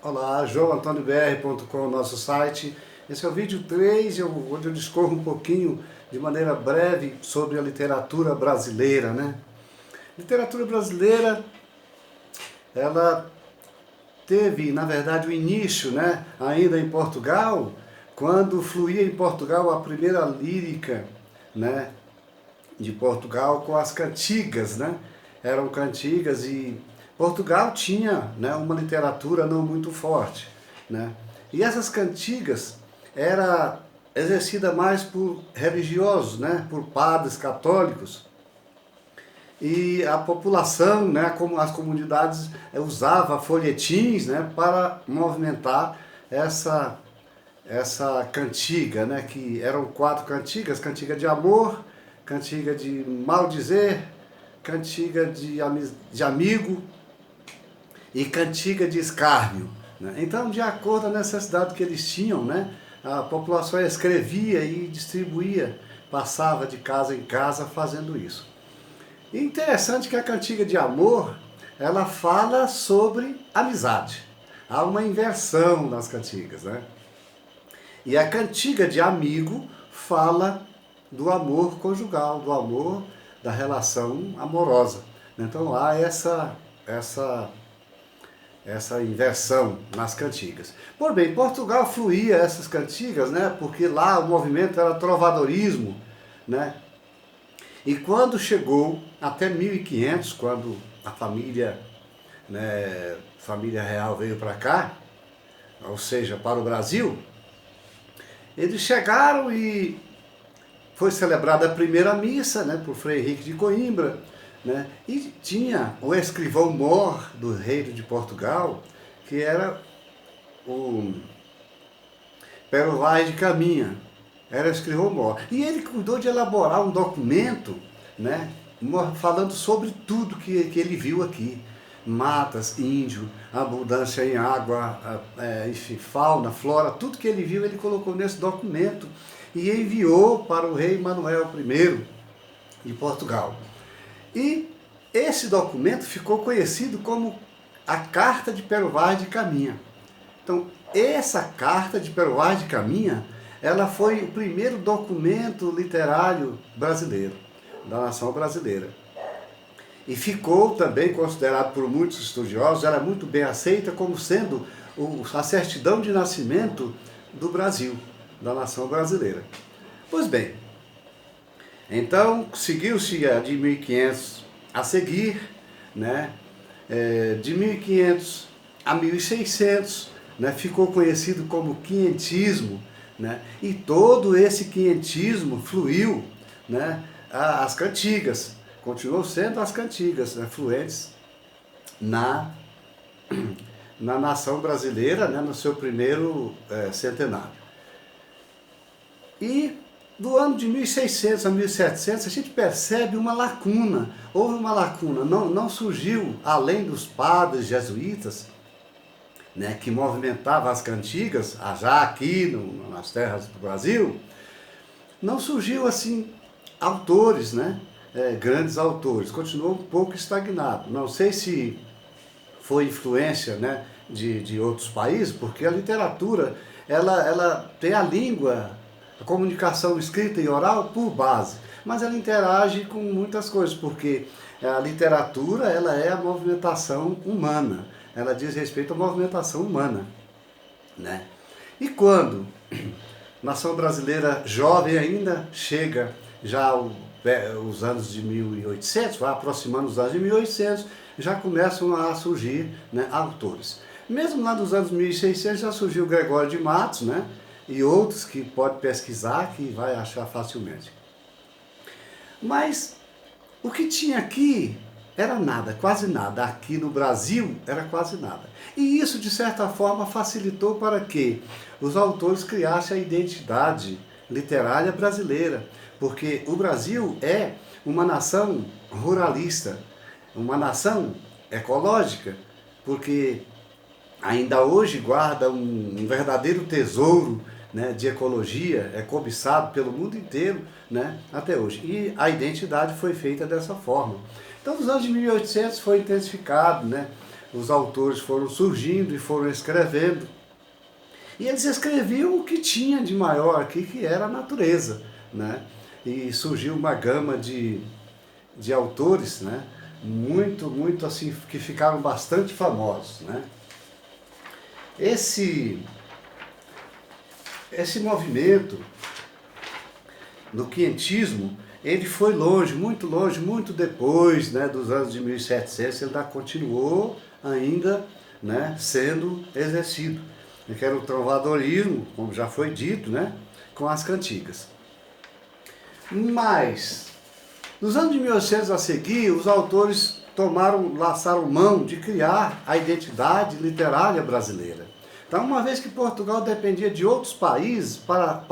Olá, joaantoniobr.com, nosso site. Esse é o vídeo 3, onde eu discorro um pouquinho, de maneira breve, sobre a literatura brasileira, né? Literatura brasileira, ela teve, na verdade, o início, né? Ainda em Portugal, quando fluía em Portugal a primeira lírica, né? De Portugal com as cantigas, né? Eram cantigas e Portugal tinha, né, uma literatura não muito forte, né? E essas cantigas era exercida mais por religiosos, né, por padres católicos. E a população, né, como as comunidades usava folhetins, né, para movimentar essa cantiga, né, que eram 4 cantigas: cantiga de amor, cantiga de maldizer, cantiga de amigo e cantiga de escárnio, né? Então, de acordo com a necessidade que eles tinham, né, a população escrevia e distribuía, passava de casa em casa fazendo isso. E interessante que a cantiga de amor, ela fala sobre amizade. Há uma inversão nas cantigas, né? E a cantiga de amigo fala do amor conjugal, do amor da relação amorosa. Então há essa inversão nas cantigas. Por bem, Portugal fluía essas cantigas, né? Porque lá o movimento era trovadorismo, né? E quando chegou até 1500, quando a família, né, família real veio para cá, ou seja, para o Brasil, eles chegaram e foi celebrada a primeira missa, né, por Frei Henrique de Coimbra, né, e tinha o escrivão-mor do rei de Portugal, que era o Pero Vaz de Caminha, era o escrivão-mor. E ele cuidou de elaborar um documento, né, falando sobre tudo que ele viu aqui: matas, índio, abundância em água, enfim, fauna, flora, tudo que ele viu ele colocou nesse documento e enviou para o rei Manuel I de Portugal. E esse documento ficou conhecido como a Carta de Pero Vaz de Caminha. Então, essa Carta de Pero Vaz de Caminha, ela foi o primeiro documento literário brasileiro, da nação brasileira. E ficou também considerado por muitos estudiosos, era muito bem aceita como sendo a certidão de nascimento do Brasil, da nação brasileira. Pois bem, então seguiu-se de 1500 a seguir, né? De 1500 a 1600, né? Ficou conhecido como quinhentismo, né? E todo esse quinhentismo fluiu, né, as cantigas. Continuou sendo as cantigas, né, fluentes na nação brasileira, né, no seu primeiro centenário. E do ano de 1600 a 1700 a gente percebe uma lacuna. Houve uma lacuna, não surgiu, além dos padres jesuítas, né, que movimentavam as cantigas, já aqui nas terras do Brasil, não surgiu assim autores, né, grandes autores. Continuou um pouco estagnado. Não sei se foi influência, né, de outros países, porque a literatura ela tem a língua, a comunicação escrita e oral por base, mas ela interage com muitas coisas, porque a literatura ela é a movimentação humana, ela diz respeito à movimentação humana, né? E quando a nação brasileira jovem ainda chega já os anos de 1800, vai aproximando os anos de 1800, já começam a surgir, né, autores. Mesmo lá nos anos 1600 já surgiu Gregório de Matos, né, e outros que pode pesquisar, que vai achar facilmente. Mas o que tinha aqui era nada, quase nada. Aqui no Brasil era quase nada. E isso, de certa forma, facilitou para que os autores criassem a identidade literária brasileira, porque o Brasil é uma nação ruralista, uma nação ecológica, porque ainda hoje guarda um verdadeiro tesouro, né, de ecologia, é cobiçado pelo mundo inteiro, né, até hoje. E a identidade foi feita dessa forma. Então, nos anos de 1800 foi intensificado, né, os autores foram surgindo e foram escrevendo. E eles escreviam o que tinha de maior aqui, que era a natureza, né? E surgiu uma gama de autores, né? Muito assim, que ficaram bastante famosos, né? Esse movimento do quientismo, ele foi longe, muito depois, né, dos anos de 1700, ele ainda continuou ainda, né, sendo exercido, que era o trovadorismo, como já foi dito, né, com as cantigas. Mas, nos anos de 1800 a seguir, os autores laçaram mão de criar a identidade literária brasileira. Então, uma vez que Portugal dependia de outros países para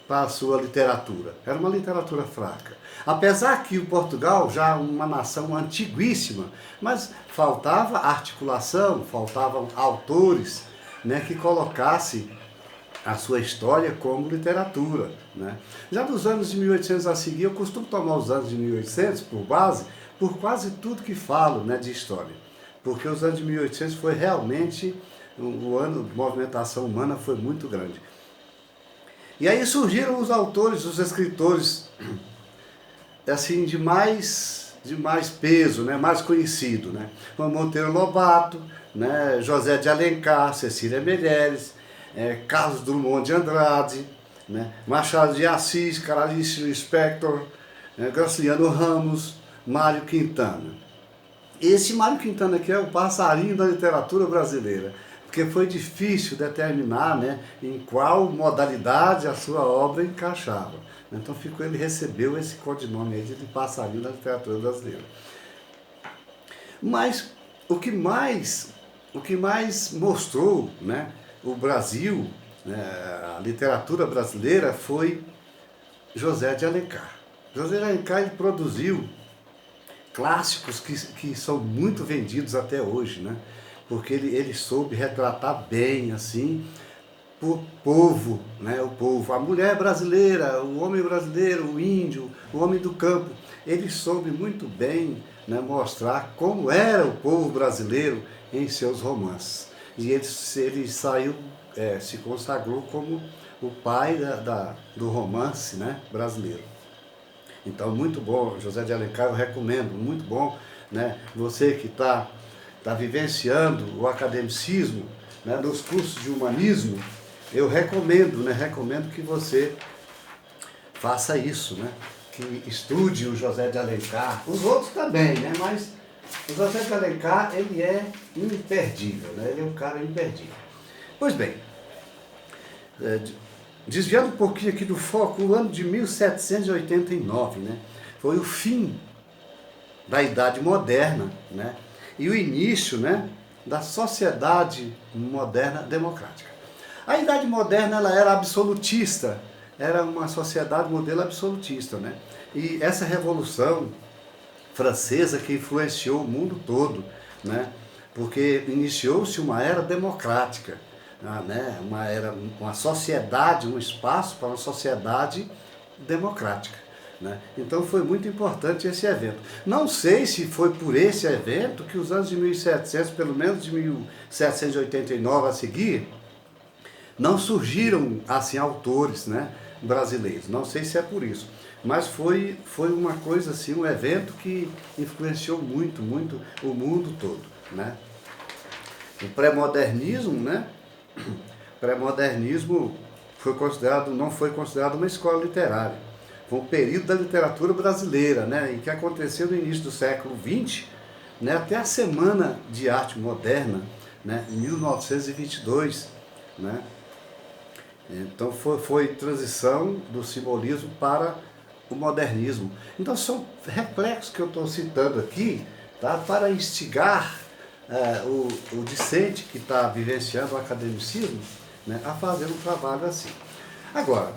a sua literatura, era uma literatura fraca. Apesar que o Portugal já é uma nação antiguíssima, mas faltava articulação, faltavam autores, né, que colocassem a sua história como literatura, né? Já dos anos de 1800 a seguir, eu costumo tomar os anos de 1800 por base, por quase tudo que falo, né, de história. Porque os anos de 1800 foi realmente o ano de movimentação humana, foi muito grande. E aí surgiram os autores, os escritores, assim, de mais peso, né, mais conhecido, né? Monteiro Lobato, né, José de Alencar, Cecília Meirelles, Carlos Drummond de Andrade, né, Machado de Assis, Clarice Lispector, Graciliano Ramos, Mário Quintana. Esse Mário Quintana aqui é o passarinho da literatura brasileira, porque foi difícil determinar, né, em qual modalidade a sua obra encaixava. Então ele recebeu esse codinome aí de passarinho da literatura brasileira. Mas o que mais mostrou, né, o Brasil, né, a literatura brasileira, foi José de Alencar. José de Alencar, ele produziu clássicos que são muito vendidos até hoje, né? Porque ele soube retratar bem, assim, o povo, né? O povo, a mulher brasileira, o homem brasileiro, o índio, o homem do campo. Ele soube muito bem, né, mostrar como era o povo brasileiro em seus romances. E ele saiu, se consagrou como o pai do romance, né, brasileiro. Então, muito bom, José de Alencar, eu recomendo, muito bom, né? Você que está vivenciando o academicismo, né, nos cursos de humanismo, eu recomendo, né? Recomendo que você faça isso, né? Que estude o José de Alencar, os outros também, né? Mas o José de Alencar, ele é imperdível, né? Ele é um cara imperdível. Pois bem, desviando um pouquinho aqui do foco, o ano de 1789, né, foi o fim da Idade Moderna, né, e o início, né, da sociedade moderna democrática. A Idade Moderna, ela era absolutista, era uma sociedade modelo absolutista, né, e essa Revolução Francesa que influenciou o mundo todo, né, porque iniciou-se uma era democrática, né, uma sociedade, um espaço para uma sociedade democrática, né? Então foi muito importante esse evento. Não sei se foi por esse evento que os anos de 1700, pelo menos de 1789 a seguir, não surgiram assim autores, né, brasileiros. Não sei se é por isso, mas foi uma coisa assim, um evento que influenciou muito o mundo todo, né? O pré-modernismo, né? Pré-modernismo não foi considerado uma escola literária. Foi um período da literatura brasileira, né, em que aconteceu no início do século XX, né, até a Semana de Arte Moderna, né, em 1922. Né. Então foi transição do simbolismo para o modernismo. Então são reflexos que eu estou citando aqui, tá, para instigar o discente que está vivenciando o academicismo, né, a fazer um trabalho assim. Agora,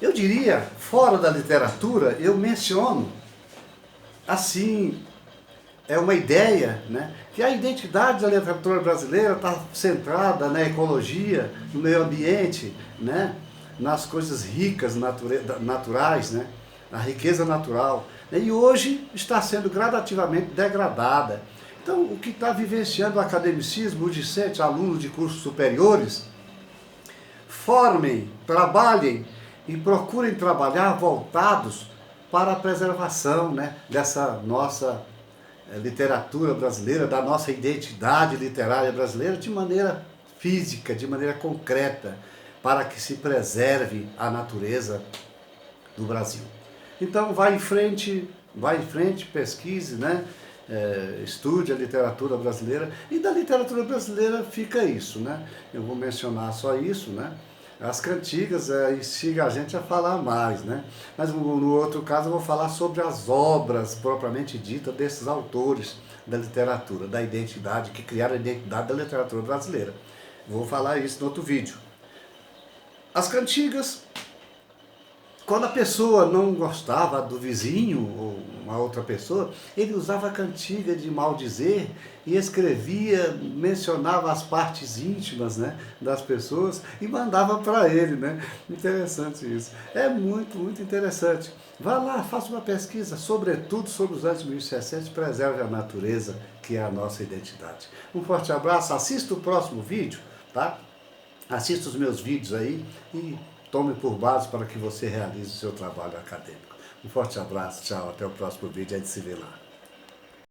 eu diria, fora da literatura, eu menciono, assim, é uma ideia, né, que a identidade da literatura brasileira está centrada na ecologia, no meio ambiente, né, nas coisas ricas, naturais, né, na riqueza natural. E hoje está sendo gradativamente degradada. Então, o que está vivenciando o academicismo, o discente, alunos de cursos superiores, formem, trabalhem e procurem trabalhar voltados para a preservação, né, dessa nossa literatura brasileira, da nossa identidade literária brasileira, de maneira física, de maneira concreta, para que se preserve a natureza do Brasil. Então vai em frente, pesquise, né? Estude a literatura brasileira, e da literatura brasileira fica isso, né? Eu vou mencionar só isso, né? As cantigas instiga a gente a falar mais, né? Mas no outro caso eu vou falar sobre as obras propriamente ditas desses autores da literatura, da identidade, que criaram a identidade da literatura brasileira. Vou falar isso no outro vídeo. As cantigas, quando a pessoa não gostava do vizinho ou uma outra pessoa, ele usava a cantiga de maldizer e escrevia, mencionava as partes íntimas, né, das pessoas e mandava para ele, né? Interessante isso. É muito, muito interessante. Vá lá, faça uma pesquisa, sobretudo sobre os anos 1700, preserve a natureza, que é a nossa identidade. Um forte abraço, assista o próximo vídeo, tá? Assista os meus vídeos aí e tome por base para que você realize o seu trabalho acadêmico. Um forte abraço, tchau, até o próximo vídeo, a gente se vê lá.